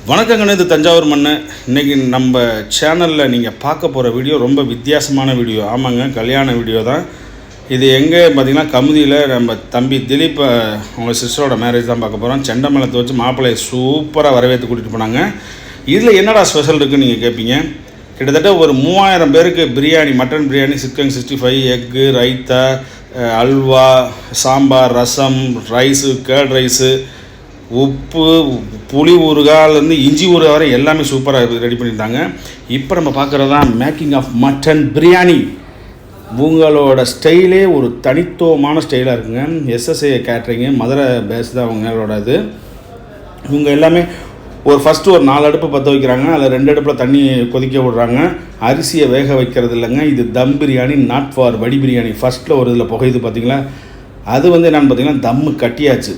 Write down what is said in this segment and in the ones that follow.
வணக்கங்கண்ணே, இது தஞ்சாவூர் மண்ணு. இன்றைக்கி நம்ம சேனலில் நீங்கள் பார்க்க போகிற வீடியோ ரொம்ப வித்தியாசமான வீடியோ. ஆமாங்க, கல்யாண வீடியோ தான் இது. எங்கே பார்த்திங்கன்னா கமுதியில் நம்ம தம்பி திலீப் அவங்க சிஸ்டரோட மேரேஜ் தான் பார்க்க போகிறோம். செண்டமலத்தை வச்சு மாப்பிள்ளையை சூப்பராக வரவேற்று கூட்டிகிட்டு போனாங்க. இதில் என்னடா ஸ்பெஷல் இருக்குதுன்னு நீங்கள் கேட்பீங்க. கிட்டத்தட்ட ஒரு 3000 பேருக்கு biryani, mutton biryani, chicken 65, egg, raita, halwa, sambar, rasam, rice, curd rice, உப்பு, புளி ஊறுகாலேருந்து இஞ்சி ஊறுகாய் வரை எல்லாமே சூப்பராக ரெடி பண்ணியிருந்தாங்க. இப்போ நம்ம பார்க்குறது தான் மேக்கிங் ஆஃப் மட்டன் பிரியாணி. உங்களோட ஸ்டைலே ஒரு தனித்துவமான ஸ்டைலாக இருக்குங்க. எஸ்எஸ்ஏ கேட்ரிங்கு, மதுரை பேஸ் தான் அவங்களோட இது. இவங்க எல்லாமே ஃபஸ்ட்டு ஒரு 4 அடுப்பு பற்ற வைக்கிறாங்க. அதில் 2 அடுப்பில் தண்ணி கொதிக்க விடுறாங்க. அரிசியை வேக வைக்கிறது இல்லைங்க. இது தம் பிரியாணி, நாட் ஃபார் வடி பிரியாணி. ஃபஸ்ட்டில் ஒரு இதில் புகையுது பார்த்தீங்களா, அது என்னென்னு பார்த்தீங்கன்னா தம்மு கட்டியாச்சு.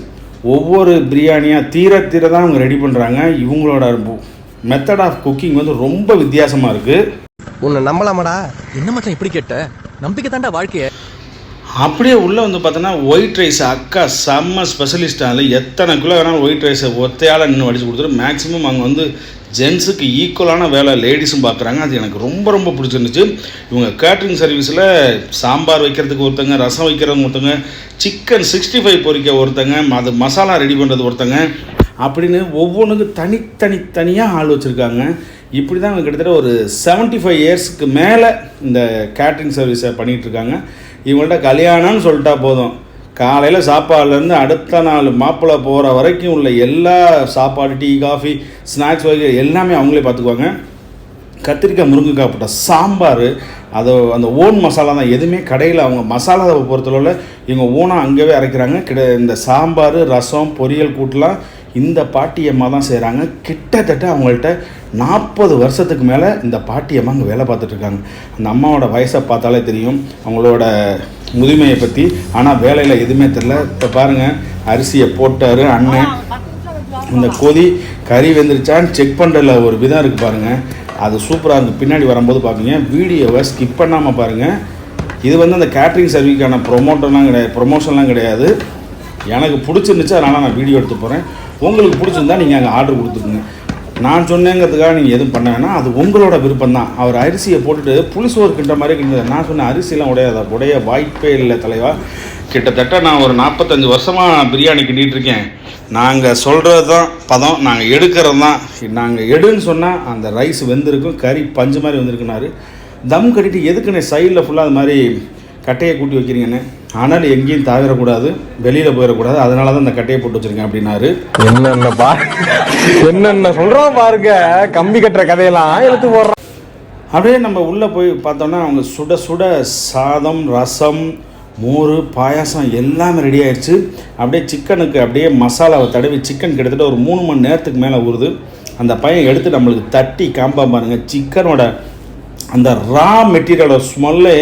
ஒவ்வொரு பிரியாணியாக தீர தான் அவங்க ரெடி பண்ணுறாங்க. இவங்களோட மெத்தட் ஆஃப் குக்கிங் ரொம்ப வித்தியாசமாக இருக்குது. உன்னை நம்பலாமாடா? என்ன மச்சான் இப்படி கேட்ட? நம்பிக்கை தாண்டா வாழ்க்கையை. அப்படியே உள்ளே பார்த்தோன்னா ஒயிட் ரைஸ் அக்கா செம்ம ஸ்பெஷலிஸ்ட்டாக. அதில் எத்தனை கிலோ வேணாலும் ஒயிட் ரைஸை ஒத்தையால் நின்று வடித்து கொடுத்துரு. மேக்ஸிமம் அவங்க ஜென்ஸுக்கு ஈக்குவலான வேலை லேடிஸும் பார்க்குறாங்க. அது எனக்கு ரொம்ப பிடிச்சிருந்துச்சு. இவங்க கேட்ரிங் சர்வீஸில் சாம்பார் வைக்கிறதுக்கு ஒருத்தங்க, ரசம் வைக்கிறவங்க ஒருத்தங்க, சிக்கன் 65 பொரிக்க ஒருத்தங்க, அது மசாலா ரெடி பண்ணுறது ஒருத்தங்க, அப்படின்னு ஒவ்வொன்றுக்கும் தனியாக ஆள் வச்சுருக்காங்க. இப்படி தான் கிட்டத்தட்ட ஒரு 75 இயர்ஸ்க்கு மேலே இந்த கேட்ரிங் சர்வீஸை பண்ணிகிட்ருக்காங்க. இவங்கள்ட்ட கல்யாணம்னு சொல்லிட்டா போதும், காலையில் சாப்பாடுலேருந்து அடுத்த நாள் மாப்பிள்ளை போகிற வரைக்கும் உள்ள எல்லா சாப்பாடு, டீ, காஃபி, ஸ்நாக்ஸ் வகை எல்லாமே அவங்களே பார்த்துக்குவாங்க. கத்திரிக்காய், முருங்கைக்காய் போட்ட சாம்பார், அது அந்த ஓன் மசாலா தான். எதுவுமே கடையில் அவங்க மசாலாவை பொறுத்தளவில் இவங்க ஓனாக அங்கேயே அரைக்கிறாங்க. இந்த சாம்பார், ரசம், பொரியல் கூட்டெலாம் இந்த பாட்டியம்மா தான் செய்கிறாங்க. கிட்டத்தட்ட அவங்கள்ட்ட 40 வருஷத்துக்கு மேலே இந்த பாட்டியம்மா அங்கே வேலை பார்த்துட்ருக்காங்க. அந்த அம்மாவோட வயசை பார்த்தாலே தெரியும் அவங்களோட முதுமையை பற்றி. ஆனால் வேலையில் எதுவுமே தெரில. இப்போ பாருங்கள், அரிசியை போட்டார் அண்ணன். இந்த கொதி கறி வெந்துருச்சான்னு செக் பண்ணுறதுல ஒரு விதம் இருக்குது பாருங்கள், அது சூப்பராக இருக்குது. பின்னாடி வரும்போது பார்ப்பீங்க. வீடியோவை ஸ்கிப் பண்ணாமல் பாருங்கள். இது அந்த கேட்ரிங் சர்வீஸ்க்கான ப்ரொமோஷன்லாம் கிடையாது. எனக்கு பிடிச்சிருந்துச்சு, அதனால் நான் வீடியோ எடுத்து போகிறேன். உங்களுக்கு பிடிச்சிருந்தா நீங்கள் அங்கே ஆர்டர் கொடுத்துக்குங்க. நான் சொன்னேங்கிறதுக்காக நீங்கள் எதுவும் பண்ண வேணாம், அது உங்களோட விருப்பம் தான். அவர் அரிசியை போட்டுட்டு புளிசோறு கிட்ட மாதிரி கிண்டது. நான் சொன்னேன் அரிசிலாம் உடைய வாய்ப்பே இல்லை தலைவா. கிட்டத்தட்ட நான் ஒரு 45 வருஷமாக பிரியாணி கிண்டிகிட்ருக்கேன். நாங்கள் சொல்கிறது தான் பதம், நாங்கள் எடுக்கிறது தான். நாங்கள் எடுன்னு சொன்னால் அந்த ரைஸ் வெந்திருக்கும், கறி பஞ்சு மாதிரி வந்திருக்குனாரு. தம் கட்டிட்டு எதுக்குன்னு சைடில் ஃபுல்லாக அது மாதிரி கட்டையை கூட்டி வைக்கிறீங்கன்னு. ஆனால் எங்கேயும் தாவிடக்கூடாது, வெளியில் போயிடக்கூடாது, அதனால தான் இந்த கட்டையை போட்டு வச்சுருக்கேன் அப்படின்னாரு. என்னென்ன சொல்கிறோம் பாருங்க, கம்பி கட்டுற கதையெல்லாம் எடுத்து போடுறோம். அப்படியே நம்ம உள்ளே போய் பார்த்தோன்னா அவங்க சுட சாதம், ரசம், மோர், பாயாசம் எல்லாமே ரெடி ஆயிடுச்சு. அப்படியே சிக்கனுக்கு அப்படியே மசாலாவை தடவி சிக்கன் கிட்டத்தட்ட ஒரு 3 மணி நேரத்துக்கு மேலே ஊறுது. அந்த பையன் எடுத்து நம்மளுக்கு தட்டி காம்பா பாருங்கள். சிக்கனோட அந்த ரா மெட்டீரியலோட ஸ்மெல்லே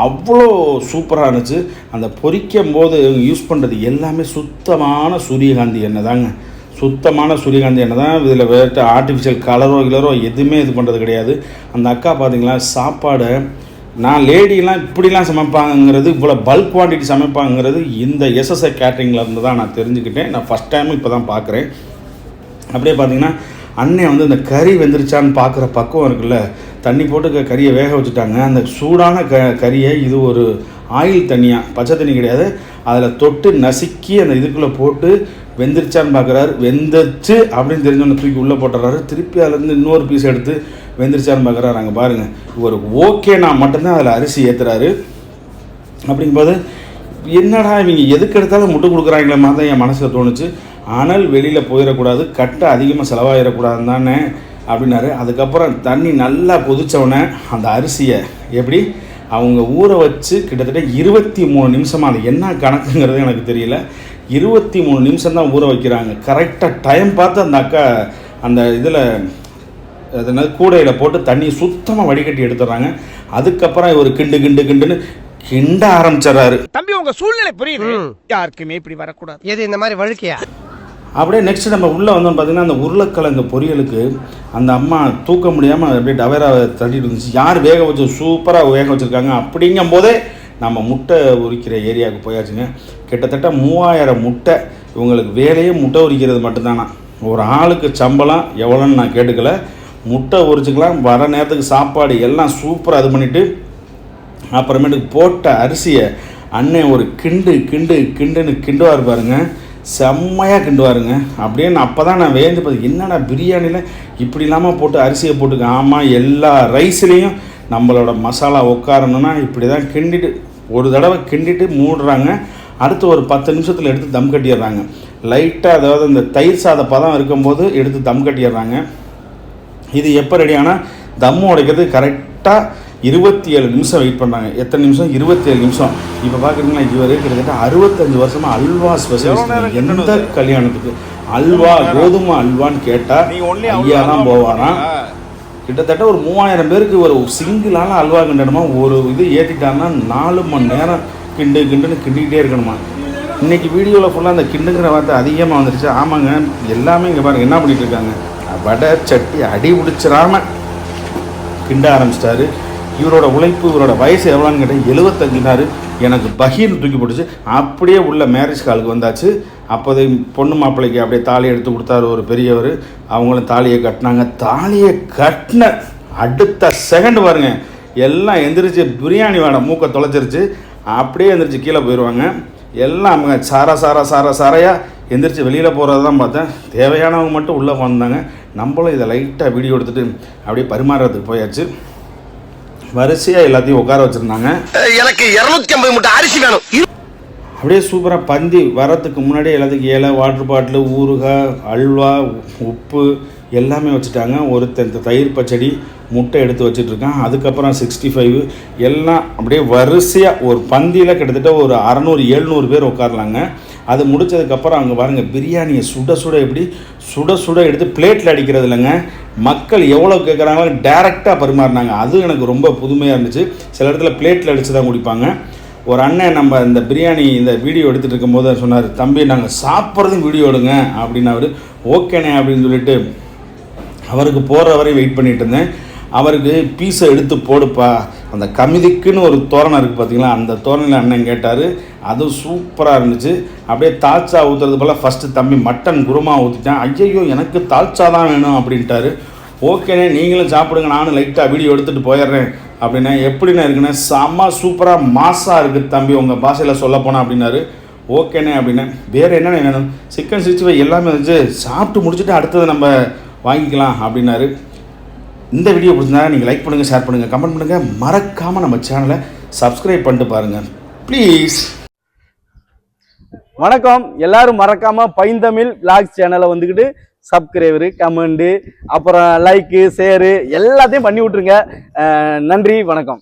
அவ்வளோ சூப்பராக இருந்துச்சு. அந்த பொரிக்கும் போது யூஸ் பண்ணுறது எல்லாமே சுத்தமான சூரியகாந்தி எண்ணெய் தாங்க. சுத்தமான சூரியகாந்தி எண்ணெய் தான். இதில் வேறு ஆர்டிஃபிஷியல் கலரோ எதுவுமே இது பண்ணுறது கிடையாது. அந்த அக்கா பார்த்திங்களா, சாப்பாடு நான் லேடிலாம் இப்படிலாம் சமைப்பாங்கிறது, இவ்வளோ பல்க் குவான்டிட்டி சமைப்பாங்கிறது இந்த எஸ்எஸ்ஐ கேட்ரிங்கில் இருந்து தான் நான் தெரிஞ்சுக்கிட்டேன். நான் ஃபஸ்ட் டைமும் இப்போ தான் பார்க்குறேன். அப்படியே பார்த்திங்கன்னா அண்ணன் இந்த கறி வெந்துருச்சான்னு பார்க்குற பக்குவம் இருக்குல்ல, தண்ணி போட்டு கறியை வேக வச்சுட்டாங்க. அந்த சூடான கறியை இது ஒரு ஆயில் தண்ணியாக, பச்சை தண்ணி கிடையாது, அதில் தொட்டு நசுக்கி அந்த இதுக்குள்ளே போட்டு வெந்துருச்சான்னு பார்க்குறாரு. வெந்துருச்சு அப்படின்னு தெரிஞ்சோன்னு தூக்கி உள்ளே போட்டுறாரு. திருப்பி அதிலேருந்து இன்னொரு பீஸ் எடுத்து வெந்துருச்சான்னு பார்க்குறாரு. அங்கே பாருங்கள், ஒரு ஓகேனா மட்டும்தான் அதில் அரிசி ஏற்றுறாரு. அப்படிங்கும்போது என்னடா இவங்க எதுக்கு எடுத்தாலும் முட்டு கொடுக்குறாங்களே மாதிரி தான் என் மனசில் தோணுச்சு. ஆனால் வெளியில் போயிடக்கூடாது, கட்டை அதிகமாக செலவாகிடக்கூடாதுன்னு தானே அப்படின்னாரு. அதுக்கப்புறம் தண்ணி நல்லா கொதித்தவுடனே அந்த அரிசியை எப்படி அவங்க ஊற வச்சு கிட்டத்தட்ட 23 நிமிஷமாக, அது என்ன கணக்குங்கிறது எனக்கு தெரியல, 23 நிமிஷம் தான் ஊற வைக்கிறாங்க. கரெக்டாக டைம் பார்த்து அந்த அக்கா அந்த இதில் அதனால கூடையில் போட்டு தண்ணி சுத்தமாக வடிகட்டி எடுத்துடுறாங்க. அதுக்கப்புறம் இவர் கிண்டுன்னு கிண்ட ஆரம்பிச்சிடறாரு. தம்பி உங்க சூழ்நிலை புரியுது, யாருக்குமே இப்படி வரக்கூடாது. எது இந்த மாதிரி வழுக்கையா? அப்படியே நெக்ஸ்ட் நம்ம உள்ளே வந்தோம்னு பார்த்தீங்கன்னா அந்த உருளைக்கிழங்கு பொரியலுக்கு அந்த அம்மா தூக்க முடியாமல் அப்படியே டவேராவை தட்டிட்டு இருந்துச்சு. யார் வேக வச்சு சூப்பராக வேக வச்சுருக்காங்க. அப்படிங்கும் போதே நம்ம முட்டை உரிக்கிற ஏரியாவுக்கு போயாச்சுங்க. கிட்டத்தட்ட 3000 முட்டை. இவங்களுக்கு வேலையே முட்டை உரிக்கிறது மட்டும்தானா. ஒரு ஆளுக்கு சம்பளம் எவ்வளோன்னு நான் கேட்டுக்கல. முட்டை உரிச்சிக்கலாம், வர நேரத்துக்கு சாப்பாடு எல்லாம் சூப்பராக இது பண்ணிவிட்டு அப்புறமேட்டுக்கு போட்ட அரிசியை அண்ணன் ஒரு கிண்டுன்னு கிண்டுவார் பாருங்க, செம்மையாக கிண்டுவாருங்க. அப்படியே நான் அப்போ தான் நான் வேந்து பார்த்து என்னடா பிரியாணியில் இப்படி இல்லாமல் போட்டு அரிசியை போட்டுக்க. ஆமாம், எல்லா ரைஸ்லேயும் நம்மளோட மசாலா உட்காரணுன்னா இப்படி தான் கிண்டிட்டு ஒரு தடவை கிண்டிட்டு மூடுறாங்க. அடுத்து ஒரு 10 நிமிஷத்தில் எடுத்து தம் கட்டிடுறாங்க. லைட்டாக அதாவது இந்த தயிர் சாத பதம் இருக்கும்போது எடுத்து தம் கட்டிடுறாங்க. இது எப்போ ரெடியானால் தம்மு உடைக்கிறது கரெக்டாக 27 நிமிஷம் வெயிட் பண்ணுறாங்க. எத்தனை நிமிஷம்? 27 நிமிஷம். இப்போ பார்க்குறீங்களா, இவர் கிட்டத்தட்ட 65 வருஷமாக அல்வா ஸ்பெஷலிஸ்ட். எந்த கல்யாணத்துக்கு அல்வா, கோதுமை அல்வான்னு கேட்டால் ஐயா தான் போவாராம். கிட்டத்தட்ட ஒரு 3000 பேருக்கு ஒரு சிங்கிளான அல்வா கிண்டணுமா, ஒரு இது ஏற்றிட்டாங்கன்னா 4 மணி நேரம் கிண்டுன்னு கிண்டிக்கிட்டே இருக்கணுமா. இன்றைக்கி வீடியோவில் ஃபுல்லாக அந்த கிண்டுங்கிற வார்த்தை அதிகமாக வந்துடுச்சு. ஆமாங்க, எல்லாமே இங்கே பாருங்கள் என்ன பண்ணிகிட்டு இருக்காங்க, வடை சட்டி அடி பிடிச்சிடாம கிண்ட ஆரம்பிச்சிட்டாரு. இவரோட உழைப்பு, இவரோட வயசு எவ்வளோன்னு கேட்டால் 75. எனக்கு பகீர்னு தூக்கி போட்டுச்சு. அப்படியே உள்ள மேரேஜ் காலுக்கு வந்தாச்சு. அப்போது பொண்ணு மாப்பிள்ளைக்கு அப்படியே தாலி எடுத்து கொடுத்தாரு ஒரு பெரியவர். அவங்களும் தாலியை கட்டினாங்க. தாலியை கட்டின அடுத்த செகண்ட் பாருங்க, எல்லாம் எந்திரிச்சு பிரியாணி வாடை மூக்கை தொலைச்சிருச்சு. அப்படியே எந்திரிச்சு கீழே போயிடுவாங்க. எல்லாம் அவங்க சாரையாக எந்திரிச்சு வெளியில் போகிறது தான் பார்த்தேன். தேவையானவங்க மட்டும் உள்ளே வந்தாங்க. நம்மளும் இதை லைட்டாக வீடியோ எடுத்துகிட்டு அப்படியே பரிமாறுறதுக்கு போயாச்சு. வரிசையாக எல்லாத்தையும் உட்கார வச்சுருந்தாங்க. எனக்கு 250 மூட்டை அரிசி வேணும். அப்படியே சூப்பராக பந்தி வரத்துக்கு முன்னாடியே எல்லாத்துக்கும் இலை, வாட்டர் பாட்டிலு, ஊறுகாய், அல்வா, உப்பு எல்லாமே வச்சுட்டாங்க. ஒருத்தன் தயிர் பச்சடி, முட்டை எடுத்து வச்சுட்ருக்கான். அதுக்கப்புறம் 65 எல்லாம் அப்படியே வரிசையாக ஒரு பந்தியில் கிட்டத்தட்ட ஒரு 600-700 பேர் உட்காரலாங்க. அது முடித்ததுக்கப்புறம் அங்கே பாருங்கள், பிரியாணியை சுட எப்படி சுட எடுத்து பிளேட்டில் அடிக்கிறது இல்லைங்க, மக்கள் எவ்வளோ கேட்குறாங்களோ டேரெக்டாக பரிமாறினாங்க. அது எனக்கு ரொம்ப புதுமையாக இருந்துச்சு. சில இடத்துல பிளேட்டில் அடித்து தான் குடிப்பாங்க. ஒரு அண்ணன் நம்ம இந்த பிரியாணி இந்த வீடியோ எடுத்துகிட்டு இருக்கும்போது சொன்னார், தம்பி நாங்கள் சாப்பிட்றதும் வீடியோ எடுங்க அப்படின்னு. அவர் ஓகேண்ணே அப்படின்னு சொல்லிட்டு அவருக்கு போகிற வரையும் வெயிட் பண்ணிகிட்டு இருந்தேன். அவருக்கு பீஸை எடுத்து போடுப்பா, அந்த கமிதிக்குன்னு ஒரு தோரணம் இருக்குது பார்த்தீங்களா, அந்த தோரணையில் அண்ணன் கேட்டார். அதுவும் சூப்பராக இருந்துச்சு. அப்படியே தால்ச்சா ஊற்றுறது போல் ஃபஸ்ட்டு தம்பி மட்டன் குருமா ஊற்றிட்டேன். ஐயையோ எனக்கு தால்ச்சா தான் வேணும் அப்படின்ட்டாரு. ஓகேண்ணே நீங்களும் சாப்பிடுங்க, நானும் லைட்டாக வீடியோ எடுத்துகிட்டு போயிடுறேன் அப்படின்னா. எப்படிண்ணே இருக்குண்ணே? செம்ம சூப்பராக மாஸாக இருக்குது தம்பி, உங்கள் பாஷையில் சொல்ல போனால் அப்படின்னாரு. ஓகேண்ணே அப்படின்னே. வேறு என்னென்ன வேணும்? சிக்கன் 65 எல்லாமே வந்துச்சு. சாப்பிட்டு முடிச்சுட்டு அடுத்தது நம்ம வாங்கிக்கலாம் அப்படின்னாரு. இந்த வீடியோ பிடிச்சிருந்தா நீங்கள் லைக் பண்ணுங்கள், ஷேர் பண்ணுங்கள், கமெண்ட் பண்ணுங்கள். மறக்காமல் நம்ம சேனலை சப்ஸ்கிரைப் பண்ணிட்டு பாருங்கள் ப்ளீஸ். வணக்கம். எல்லாரும் மறக்காம பைந்தமிழ் விளாக்ஸ் சேனலை வந்துக்கிட்டு சப்ஸ்கிரைபரு, கமெண்டு, அப்புறம் லைக்கு, ஷேரு எல்லாத்தையும் பண்ணி விட்ருங்க. நன்றி, வணக்கம்.